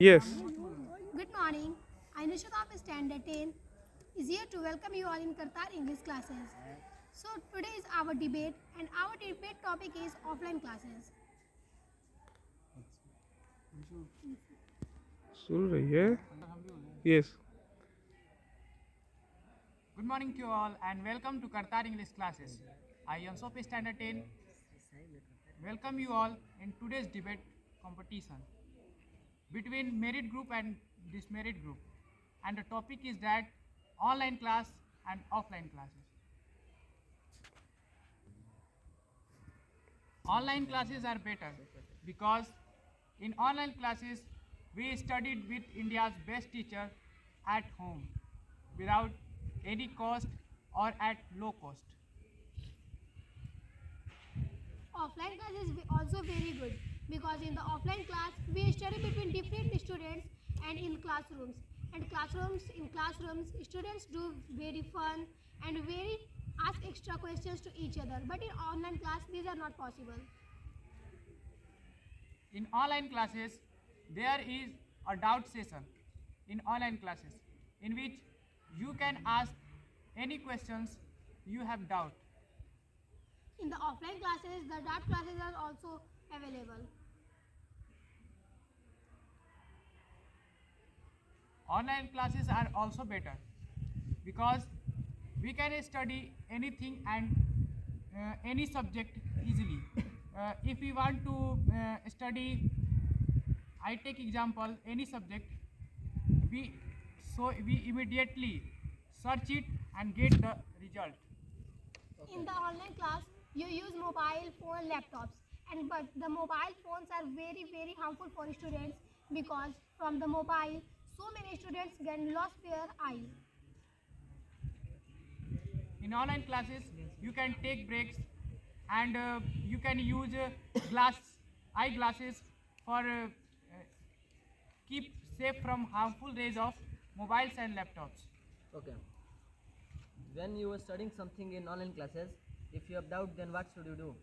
Yes. Good morning. I'm Nishita of Standard 10 is here to welcome you all in Kartar English classes. So today is our debate and our debate topic is offline classes. सुन रही है? Yes. Good morning to you all and welcome to Kartar English classes. I am Sophie Standard 10. Welcome you all in today's debate competition between merit group and dismerit group. And the topic is that online class and offline classes. Online classes are better because in online classes we studied with India's best teacher at home without any cost or at low cost. Offline class is also very good because in the offline class we study between different students and in classrooms. And classrooms students do very fun and very ask extra questions to each other. But in online class these are not possible. In online classes, there is a doubt session in online classes in which you can ask any questions you have doubt. In the offline classes, the doubt classes are also available. Online classes are also better because we can study anything and any subject easily. If we want to study, I take example any subject, we we immediately search it and get the result. In the online class, you use mobile phone, laptops, and but the mobile phones are very harmful for students because from the mobile, so many students get lost their eyes. In online classes, you can take breaks and you can use eyeglasses for keep safe from harmful rays of mobiles and laptops. Okay. When you are studying something in online classes, if you have doubt, then what should you do?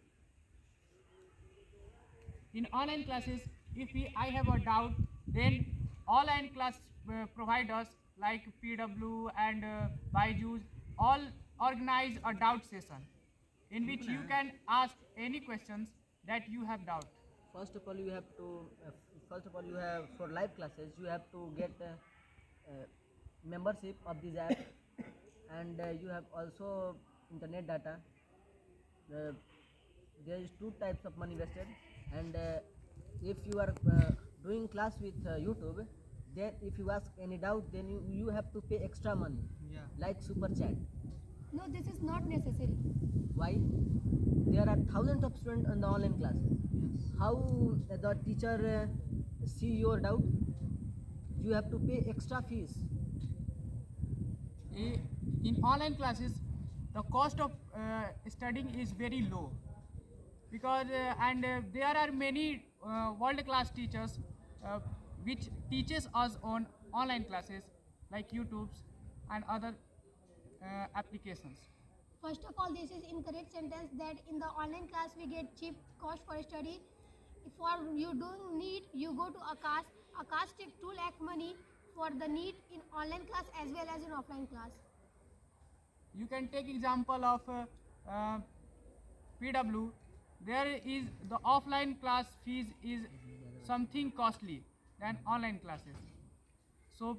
In online classes, if I have a doubt, then online class provide us like PW and Byju's all organize a doubt session in which you can ask any questions that you have doubt. First of all, you have to. First of all, you have for live classes, you have to get membership of this app, and you have also internet data. There is two types of money vested, and if you are doing class with YouTube, then if you ask any doubt, then you have to pay extra money, like super chat. No, this is not necessary. Why? There are thousands of students in the online classes. How the teacher see your doubt? You have to pay extra fees. In online classes, the cost of studying is very low because there are many world class teachers which teaches us on online classes like YouTube's and other applications. First of all, this is incorrect sentence that in the online class we get cheap cost for study. For you don't need, you go to Akash. Akash take 2 lakh money for the need in online class as well as in offline class. You can take example of PW. There is the offline class fees is something costly than online classes. So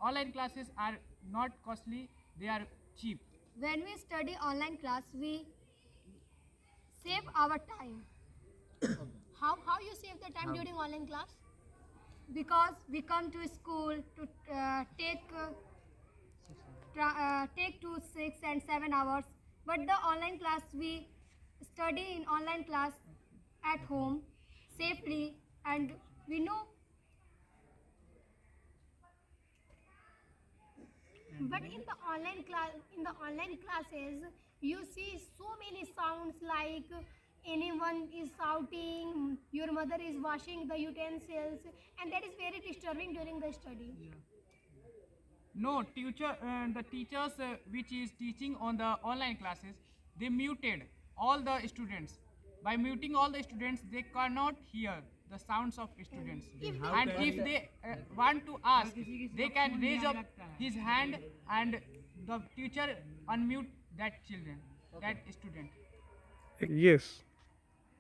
online classes are not costly; they are cheap. When we study online class, we save our time. How you save the time during online class? Because we come to school to take 2, 6, and 7 hours. But the online class we study in online class at home safely, and we know. But in the online classes, you see so many sounds like anyone is shouting, your mother is washing the utensils, and that is very disturbing during the study. No, the teachers which is teaching on the online classes, they muted all the students. By muting all the students, they cannot hear the sounds of students. And if they want to ask, they can raise up his hand and the teacher unmute that children, that student. Yes.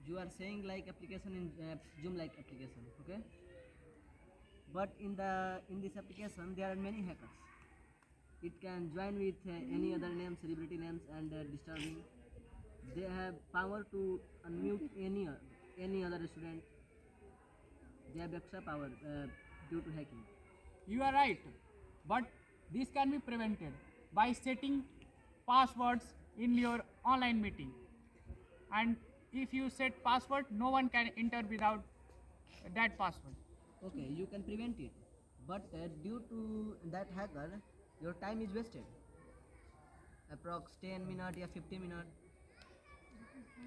You are saying like application in Zoom like application, okay? But in this application there are many hackers. It can join with any other names, celebrity names, and disturbing. They have power to unmute any other student. They have extra power due to hacking. You are right, but this can be prevented by setting passwords in your online meeting. And if you set password, no one can enter without that password. Okay, you can prevent it, but due to that hacker, your time is wasted. Approx 10 minutes or 15 minutes.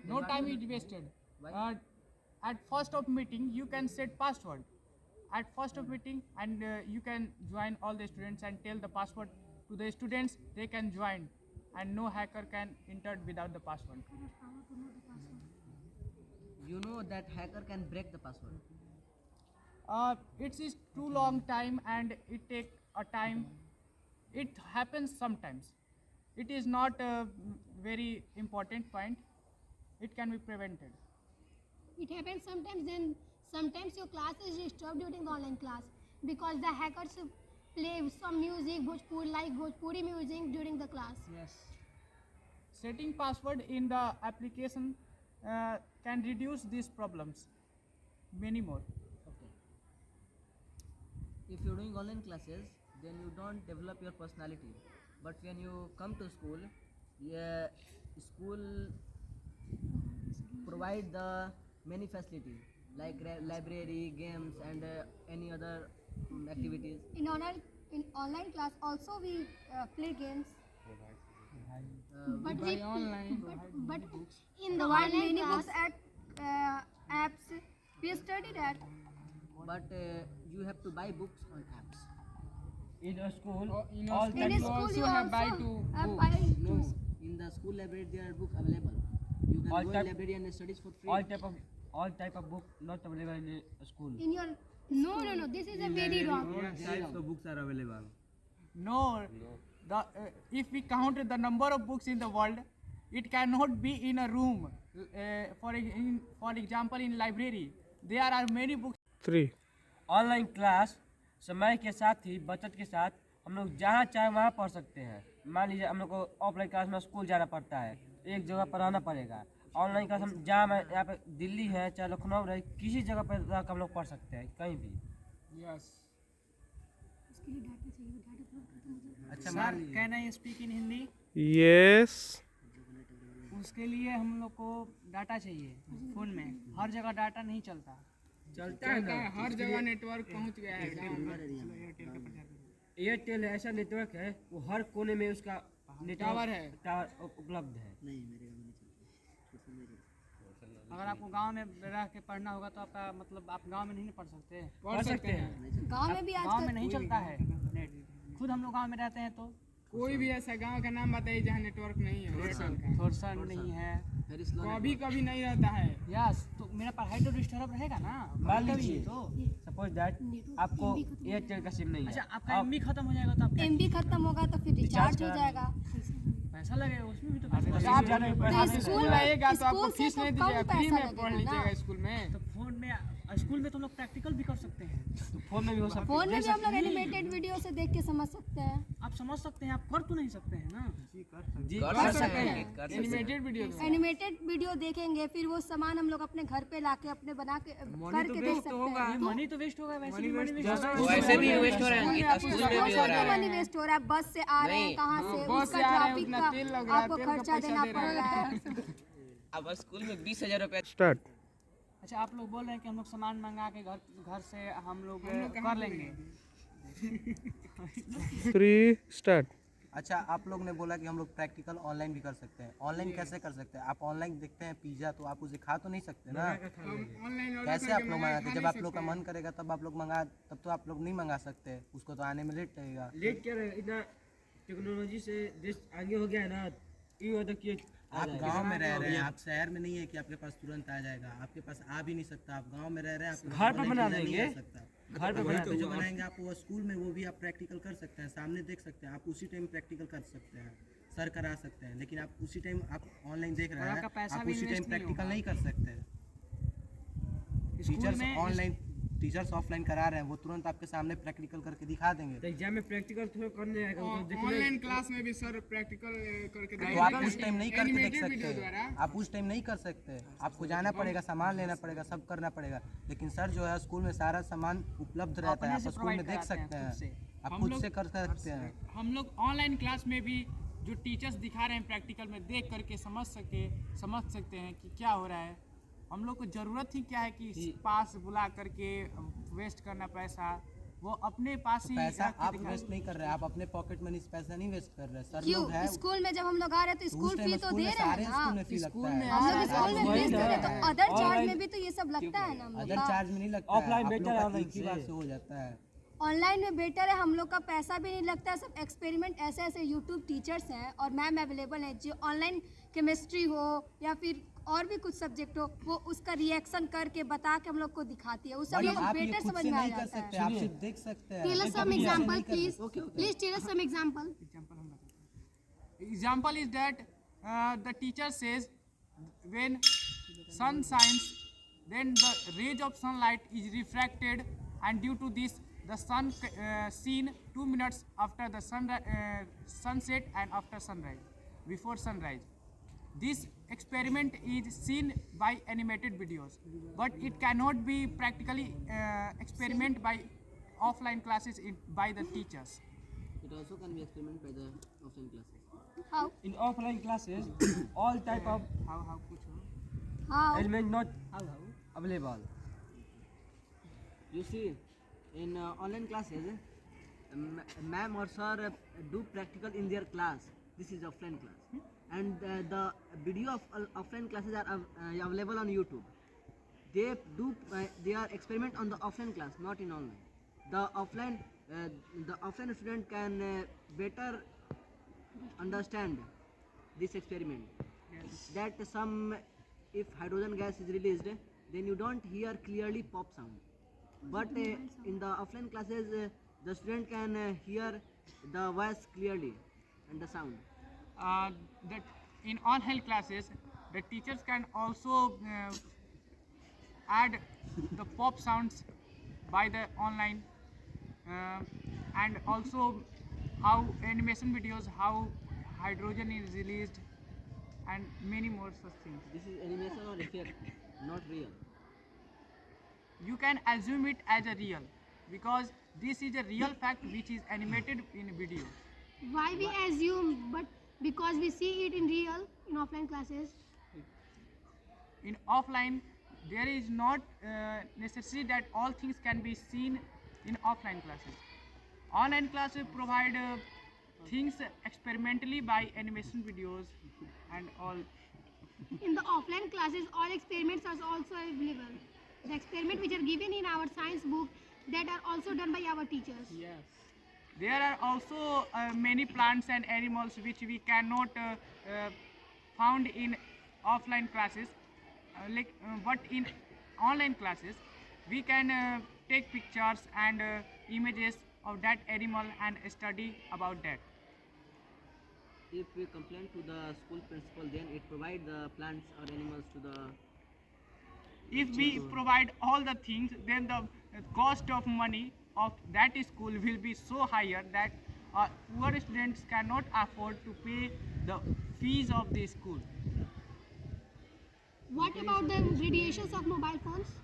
No time is wasted. Why? At first of meeting, you can set password. At first of meeting, and you can join all the students and tell the password to the students. They can join, and no hacker can enter without the password. You know that hacker can break the password. It is too long time and it take a time. It happens sometimes. It is not a very important point. It can be prevented. It happens sometimes. Then sometimes your class is disturbed during the online class because the hackers play some music, Bhojpuri music during the class. Yes. Setting password in the application can reduce these problems. Many more. Okay. If you're doing online classes, then you don't develop your personality. But when you come to school, school provide the many facilities like library, games, and any other activities. In online class also we play games. But By online. but in the online class at apps. We studied that. But you have to buy books on apps. In a school, In all a type in of- school also you have buy also two have books. buy No, two. in the school library there are books available. You can All go in type- library and studies for free. all type of book not available in a school. In your no, this is a very wrong. Types of books are available. No, the if we count the number of books in the world, it cannot be in a room. For example, in library, there are many books. 3. Online class समय के साथ ही बचत के साथ हम लोग जहाँ चाहे वहाँ पढ़ सकते हैं। मान लीजिए हम लोग को ऑफलाइन क्लास में स्कूल जाना पड़ता है, एक जगह पर रहना पड़ेगा। ऑनलाइन क्लास हम जहाँ मैं यहाँ पे दिल्ली है चाहे लखनऊ रहे, किसी जगह पर रह हम लोग पढ़ सकते हैं कहीं भी। Yes. अच्छा Sir, can I speak in Hindi? Yes. उसके लिए हम लोग को डाटा चाहिए फोन में। हर जगह डाटा नहीं चलता। चलता है ना, हर जगह नेटवर्क पहुंच गया है। एयरटेल ऐसा नेटवर्क है वो हर कोने में उसका टावर है। टावर उपलब्ध है। अगर आपको गांव में रह के पढ़ना होगा तो आपका मतलब आप गांव में नहीं पढ़ सकते। पढ़ सकते हैं। गांव में भी गांव में आजकल नहीं चलता है नेट। खुद हम लोग गांव में रहते हैं तो कोई भी ऐसा गांव का नाम बताइए जहाँ नेटवर्क नहीं है एयरटेल का। थोरसन नहीं है। Very slow कभी कभी नहीं रहता है। यस, तो मेरा पढ़ाई तो डिस्टर्ब रहेगा ना। मान कभी लीजिए तो सपोज दैट आपको एयरटेल का सिम नहीं है। अच्छा, आपका एमबी खत्म हो जाएगा तो आप एमबी खत्म होगा तो फिर रिचार्ज हो जाएगा। पैसा लगेगा, उसमें भी तो पैसा तो लगेगा। आप जाने में तो पैसा स्कूल आएगा तो आपको स्कूल से फीस तो नहीं कम दीजिएगा, फ्री पैसा में पढ़ लगेगा लीजिएगा ना। स्कूल में। तो फोन में स्कूल में तो हम लोग प्रैक्टिकल भी कर सकते हैं। तो फोन में भी हो सकता फोन में भी हम लोग एनिमेटेड वीडियो से देख के समझ सकते हैं। आप समझ सकते हैं, आप कर तो नहीं सकते हैं ना। जी कर सकते हैं एनिमेटेड वीडियो। एनिमेटेड वीडियो देखेंगे, फिर वो सामान हम लोग अपने घर पे लाके अपने बना के करके देख सकते हैं। मनी तो वेस्ट होगा, वैसे भी मनी वेस्ट वैसे भी वेस्ट हो रहा है अंकित, स्कूल में भी हो रहा है। मनी वेस्ट हो रहा है। बस से आ रहे हैं, कहाँ से बस उसका से आ रहे हैं, ट्रैफिक उतना का तेल लग रहा है, आपको तेल का खर्चा पैसा देना दे पड़ रहे रहा है। अब स्कूल में 20,000 रुपया। Start. अच्छा, आप लोग बोल रहे हैं कि हम लोग सामान मंगा के घर से हम लोग कर लेंगे। 3. Start. अच्छा, आप लोग ने बोला कि हम लोग प्रैक्टिकल ऑनलाइन भी कर सकते हैं। ऑनलाइन कैसे कर सकते हैं? आप ऑनलाइन देखते हैं पिज़्ज़ा तो आप उसे खा तो नहीं सकते ना। ऑनलाइन कैसे आप लोग मंगाते हैं? जब आप लोग का मन करेगा तब आप लोग तब तो आप लोग नहीं मंगा सकते, उसको तो आने में लेट लगेगा। लेट क्या रहेगा, इतना टेक्नोलॉजी से देश आगे हो गया है ना, ये होता कि आप गांव में रह रहे हैं, आप शहर में नहीं है कि आपके पास तुरंत आ जाएगा, आपके पास आ भी नहीं सकता। आप गांव में रह रहे हैं, आपके पास घर पे online बना चीज़ें नहीं देंगे। आ सकता। घर पे घर बना पे जो देंगे। बनाएंगे आप वो स्कूल में वो भी आप प्रैक्टिकल कर सकते हैं, सामने देख सकते हैं, आप उसी टाइम प्रैक्टिकल कर सकते हैं, सर करा सकते हैं। लेकिन आप उसी टाइम आप ऑनलाइन देख रहे और हैं, आपका पैसा आप भी उसी टाइम invest नहीं प्रैक्टिकल होगा। नहीं कर सकते। स्कूल टीचर्स में ऑनलाइन, टीचर्स ऑफलाइन करा रहे हैं, वो तुरंत आपके सामने प्रैक्टिकल करके दिखा देंगे। तो एग्जाम में प्रैक्टिकल थोड़ा करने आएगा, वो तो देखने ऑनलाइन क्लास में भी सर प्रैक्टिकल करके तो आप उस टाइम नहीं करके देख सकते, आप उस टाइम नहीं कर सकते, आपको जाना पड़ेगा, सामान लेना पड़ेगा, सब करना पड़ेगा। लेकिन सर जो है स्कूल में सारा सामान उपलब्ध रहता है, आप स्कूल में देख सकते हैं, आप खुद से कर सकते हैं। हम लोग ऑनलाइन क्लास में भी जो टीचर्स दिखा रहे हैं प्रैक्टिकल में देख करके समझ सकते हैं कि क्या हो रहा है। हम लोग को ज़रूरत ही क्या है कि पास बुला करके वेस्ट करना पैसा, वो अपने पास ही पैसा रख के आप दिखा- वेस्ट नहीं कर रहे हैं, आप अपने पॉकेट मनी से पैसा नहीं वेस्ट कर रहे हैं। सर क्यों लोग हैं, स्कूल में जब हम लोग आ रहे थे उस स्कूल टाइम फी तो स्कूल दे में रहे सारे हैं स्कूल ना। में फी लगता है। हम लोग स्कूल में वही फीस दे रहे हैं, ना। तो अदर चार्ज Online- में भी तो ये सब लगता है ना हम लोग अदर का। चार्ज में नहीं लगता है, Offline आप better लोग है का online एक ही से। बार से हो जाता है। ऑनलाइन में बेटर है, हम लोग का पैसा भी नहीं लगता है। सब एक्सपेरिमेंट ऐसे ऐसे यूट्यूब टीचर्स हैं और मैम अवेलेबल हैं जो ऑनलाइन केमिस्ट्री हो या फिर और भी कुछ सब्जेक्ट हो, वो उसका रिएक्शन करके बता के हम लोग को दिखाती है, उससे हम भाई लोग को आप ये बेटर खुद समझ से में आ नहीं कर जाता सकते, है। आप सिर्फ देख सकते हैं। Tell us some नहीं example, कर please. सकते। Please tell us some example. Example is that the teacher says when sun shines, then the rays of sunlight is refracted, and due to this the sun seen 2 minutes after the sunset and after sunrise, before sunrise. This experiment is seen by animated videos, but it cannot be practically experiment by offline classes by the teachers. It also can be experimented by the offline classes. How? In offline classes, all type of How kuch How? element not available. You see, in online classes, ma'am or sir do practical in their class. This is offline class, and the video of offline classes are available on YouTube. They do their experiment on the offline class, not in online. The offline student can better understand this experiment. That some, if hydrogen gas is released, then you don't hear clearly pop sound. But in the offline classes, the student can hear the voice clearly and the sound. That in online classes the teachers can also add the pop sounds by the online and also how animation videos, how hydrogen is released, and many more such things. This is animation or effect, not real. You can assume it as a real because this is a real fact which is animated in video. Why we assume, but because we see it in real in offline classes. In offline there is not necessary that all things can be seen in offline classes. Online classes provide things experimentally by animation videos and all. In the offline classes, all experiments are also available. The experiments which are given in our science book that are also done by our teachers. There are also many plants and animals which we cannot found in offline classes, but in online classes we can take pictures and images of that animal and study about that. If we complain to the school principal, then it provide the plants or animals to the. If we provide all the things, then the cost of money of that school will be so higher that poor students cannot afford to pay the fees of the school. What about the radiations of mobile phones?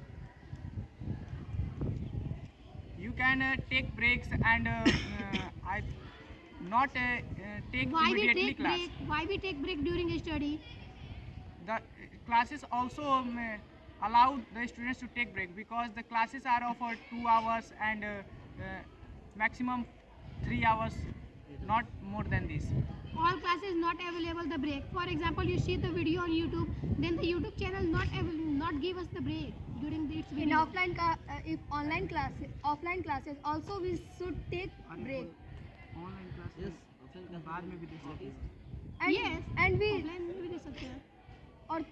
You can take breaks and I not take Why we immediately take class. break? Why we take break during a study? The classes also allow the students to take break because the classes are of 2 hours and maximum 3 hours, not more than this. All classes not available the break. For example, you see the video on YouTube, then the YouTube channel not give us the break during its In video. if online classes, offline classes also we should take break. Online classes Yes, offline classes. बाद में भी दे सकते हैं. And we offline में भी दे सकते हैं। और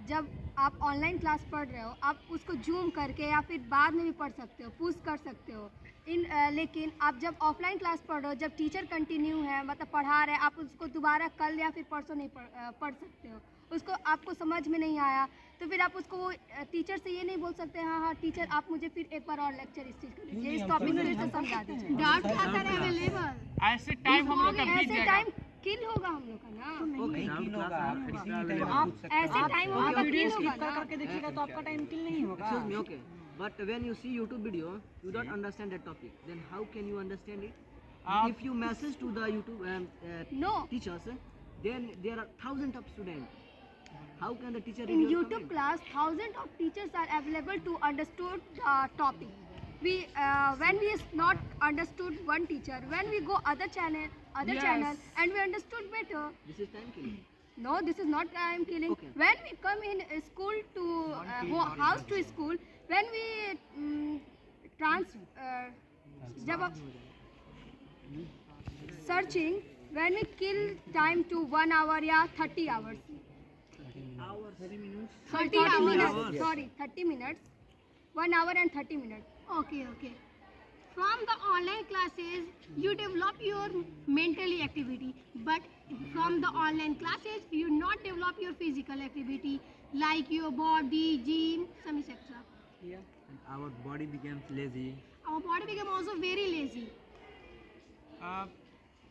जब आप ऑनलाइन क्लास पढ़ रहे हो आप उसको जूम करके या फिर बाद में भी पढ़ सकते हो, पूछ कर सकते हो। लेकिन आप जब ऑफलाइन क्लास पढ़ रहे हो, जब टीचर कंटिन्यू है मतलब पढ़ा रहे हैं, आप उसको दोबारा कल या फिर परसों नहीं पढ़ सकते हो। उसको आपको समझ में नहीं आया तो फिर आप उसको टीचर से ये नहीं बोल सकते हाँ टीचर आप मुझे फिर एक बार और लेक्चर इस चीज़ का दीजिए, इस टॉपिक को इसे समझा दीजिए। Doubt class are available. ऐसे टाइम हम लोग का बीत ऐसे जाएगा। टाइम किल होगा हम लोग का ना, नहीं किल होगा, आप किसी टाइम आप पूछ सकते ऐसे टाइम होगा किल होगा ना। करके देखिएगा तो आपका टाइम किल नहीं होगा। Excuse me, okay. But when you see YouTube video, you don't understand that topic. Then how can you understand it? If you message to the YouTube No. teachers, then there are thousands of students. How can the teacher read In your YouTube comment? class, thousands of teachers are available to understood topic. We when we is not understood one teacher, when we go other channel, and we understood better. This is time killing. No, this is not time killing. Okay. When we come in school to house to school, when we जब आप searching, when we kill time to 1 hour या 30 hours. 30 minutes. Sorry, 30 minutes. 1 hour and 30 minutes. Okay, okay. From the online classes, you develop your mentally activity, but from the online classes, you not develop your physical activity like your body, gym, some etc. And our body becomes lazy. Our body become also very lazy.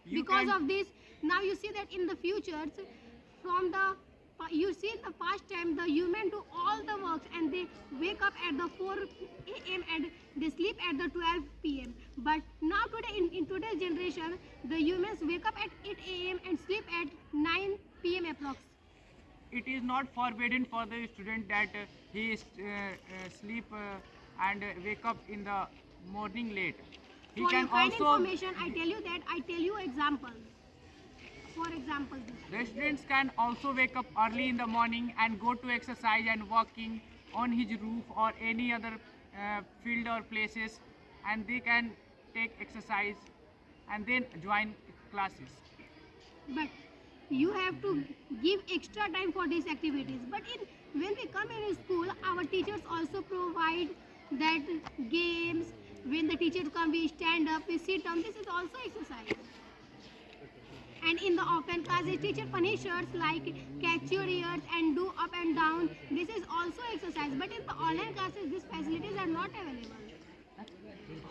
You Because can- of this, now you see that in the futures, from the you see in the past time the human do all the works and they wake up at the 4 a.m. and they sleep at the 12 p.m. But now today in today's generation, the humans wake up at 8 a.m. and sleep at 9 p.m. approx. It is not forbidden for the student that he sleep and wake up in the morning late. He For can your kind also information, I tell you example. For example, this. the students can also wake up early in the morning and go to exercise and walking on his roof or any other field or places, and they can take exercise and then join classes. But you have to give extra time for these activities. But when we come in school, our teachers also provide that games. When the teacher come, we stand up, we sit down. This is also exercise. And in the offline classes, teacher punish us like catch your ears and do up and down. This is also exercise. But in the online classes, these facilities are not available.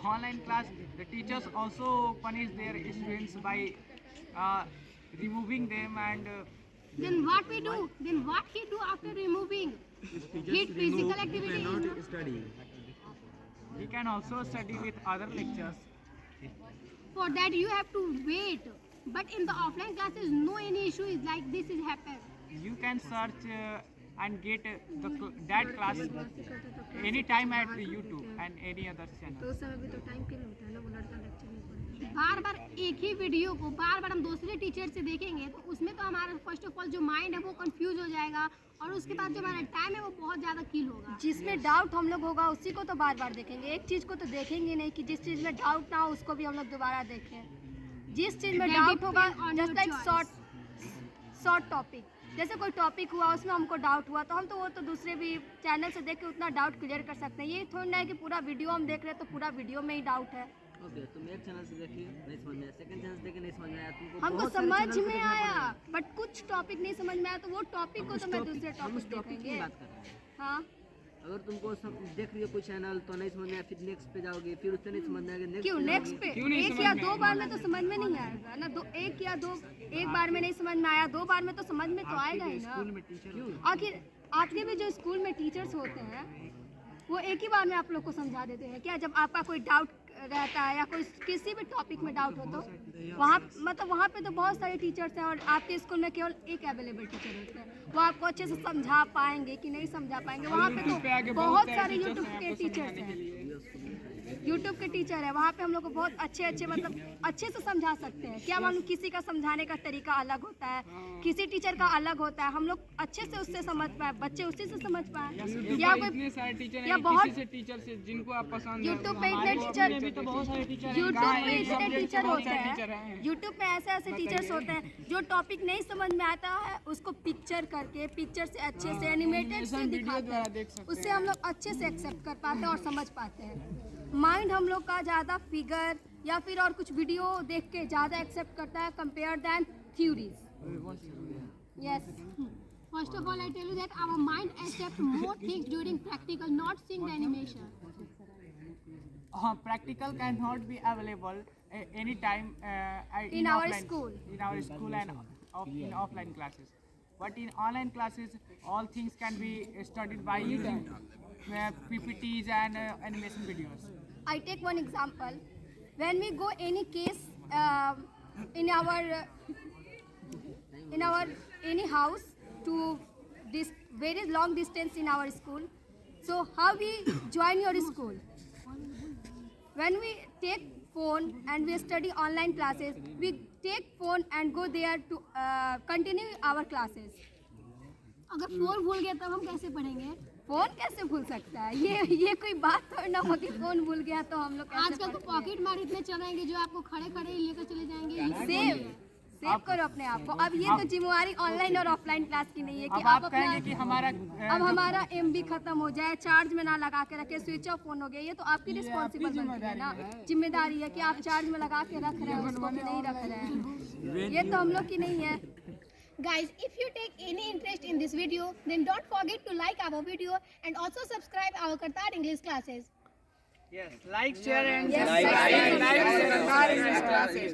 Online class, the teachers also punish their students by removing them and Then what we do? Then what he do after removing? Hit physical activity. is not- Study. he can also study with other lectures. For that you have to wait. But in the offline classes, no any issue is like this is happen. You can search and get that class anytime at YouTube and any other channel. तो उस समय भी तो time किल होता है ना, वो लड़का लेक्चर नहीं पढ़ता। बार बार एक ही वीडियो को बार बार हम दूसरे टीचर से देखेंगे तो उसमें तो हमारा फर्स्ट ऑफ ऑल जो माइंड है वो कंफ्यूज हो जाएगा और उसके बाद जो हमारा टाइम है वो बहुत ज़्यादा किल होगा। जिसमें डाउट हम लोग होगा उसी को तो बार बार देखेंगे, एक चीज़ को तो देखेंगे नहीं कि जिस चीज़ में डाउट ना हो उसको भी हम लोग दोबारा देखें। जिस चीज़ में That डाउट होगा depends on just your like choice. Short topic, जैसे कोई टॉपिक हुआ उसमें हमको डाउट हुआ तो हम तो वो तो दूसरे भी चैनल से देख के उतना डाउट क्लियर कर सकते हैं। ये थोड़ी ना है कि पूरा वीडियो हम देख रहे हैं तो पूरा वीडियो में ही डाउट है। ओके, तुम एक चैनल से देखिए नहीं समझ में आया, सेकंड चैनल से देखे नहीं समझ में आया, तुमको हमको बहुत सारे समझ channel से में देखना आया पड़ेगा। बट कुछ टॉपिक नहीं समझ में आया तो वो टॉपिक को तो मैं दूसरे हम उस टॉपिक टॉपिक की देखेंगे। बात कर रहे हैं। हाँ, अगर तुमको देख रही हो कोई चैनल तो नहीं समझ में आया, फिर नेक्स्ट पे जाओगे, फिर उससे नहीं समझ में आएगा, नेक्स्ट क्यों नेक्स्ट पे एक या दो बार में तो समझ में नहीं आएगा ना, एक बार में नहीं समझ में आया, दो बार में तो समझ में तो आएगा ही ना। आखिर आपके भी जो स्कूल में टीचर्स होते हैं वो एक ही बार में आप लोग को समझा देते हैं क्या? जब आपका कोई डाउट रहता है या कोई किसी भी टॉपिक में डाउट हो तो वहाँ पे तो बहुत सारे टीचर्स हैं और आपके स्कूल में केवल एक अवेलेबल टीचर होते हैं, वो आपको अच्छे से समझा पाएंगे कि नहीं समझा पाएंगे। वहाँ पे तो बहुत सारे यूट्यूब के टीचर्स हैं, यूट्यूब के टीचर है, वहाँ पे हम लोग को बहुत अच्छे मतलब अच्छे से समझा सकते हैं। क्या मालूम किसी का समझाने का तरीका अलग होता है, किसी टीचर का अलग होता है, हम लोग अच्छे से उससे समझ पाए, बच्चे उसी से समझ पाए। या इतने सारे टीचर या हैं, बहुत किसी से टीचर से जिनको आप पसंद यूट्यूब पे इतने टीचर यूट्यूब पे इतने टीचर होते हैं, यूट्यूब पे ऐसे टीचर्स होते हैं जो टॉपिक नहीं समझ में आता है उसको पिक्चर करके, पिक्चर से अच्छे से एनिमेटेड से दिखाते हैं, उससे हम लोग अच्छे से एक्सेप्ट कर पाते हैं और समझ पाते हैं। माइंड हम लोग का ज़्यादा फिगर या फिर और कुछ वीडियो देख के ज़्यादा एक्सेप्ट करता है compare than theories. Yes, First of all, I tell you that our mind accepts more things during practical, not seeing the animation. Practical cannot be available anytime In our offline- school. in our school and in offline classes. But in online classes, all things can be studied by using PPTs and animation videos. I take one example. When we go any case in our any house to this very long distance in our school, so how we join your school? When we take phone and we study online classes, we take phone and go there to continue our classes. अगर phone भूल गया तब हम कैसे पढ़ेंगे? Phone कैसे भूल सकता है? ये कोई बात थोड़ी ना होगी, फोन भूल गया तो हम लोग कैसे आजकल तो पॉकेट मार इतने चल रहे हैं कि जो आपको खड़े खड़े ही लेकर चले जाएंगे। सेव करो अपने आप को। अब ये तो जिम्मेवारी ऑनलाइन और ऑफलाइन क्लास की नहीं है कि अब आप आप कहेंगे कि हमारा अब हमारा MB खत्म हो जाए, चार्ज में ना लगा के रखे, स्विच ऑफ फोन हो गया, ये तो आपकी रिस्पॉन्सिबल बनती है ना, जिम्मेदारी है कि आप चार्ज में लगा के रख रहे हैं उसको कि नहीं रख रहे हैं, ये तो हम लोग की नहीं है। Guys, if you take any interest in this video, then don't forget to like our video and also subscribe our Kartar English classes. Yes, like, share and Yes, subscribe. like, Like Kartar English classes.